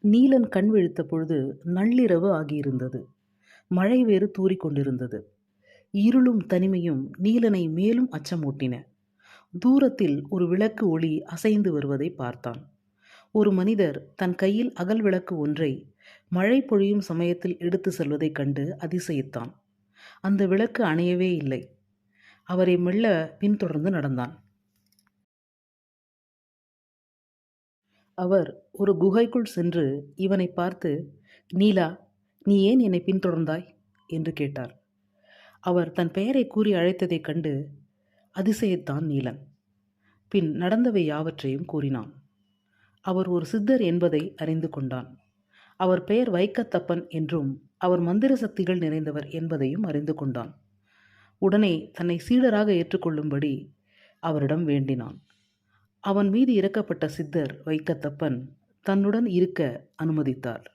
நீலன் கண் விழித்த பொழுது நள்ளிரவு ஆகியிருந்தது. மழை வேறு தூறிக்கொண்டிருந்தது. இருளும் தனிமையும் நீலனை மேலும் அச்சமூட்டின. தூரத்தில் ஒரு விளக்கு ஒளி அசைந்து வருவதை பார்த்தான். ஒரு மனிதர் தன் கையில் அகல் விளக்கு ஒன்றை மழை பொழியும் சமயத்தில் எடுத்து செல்வதைக் கண்டு அதிசயித்தான். அந்த விளக்கு அணையவே இல்லை. அவரை மெல்ல பின்தொடர்ந்து நடந்தான். அவர் ஒரு குகைக்குள் சென்று இவனை பார்த்து, நீலா, நீ ஏன் என்னை பின்தொடர்ந்தாய் என்று கேட்டார். அவர் தன் பெயரை கூறி அழைத்ததைக் கண்டு அதிசயித்தான் நீலன். பின் நடந்தவை யாவற்றையும் கூறினான். அவர் ஒரு சித்தர் என்பதை அறிந்து கொண்டான். அவர் பெயர் வைக்கத்தப்பன் என்றும் அவர் மந்திர சக்திகள் நிறைந்தவர் என்பதையும் அறிந்து கொண்டான். உடனே தன்னை சீடராக ஏற்றுக்கொள்ளும்படி அவரிடம் வேண்டினான். அவன் மீது இறக்கப்பட்ட சித்தர் வைக்கத்தப்பன் தன்னுடன் இருக்க அனுமதித்தார்.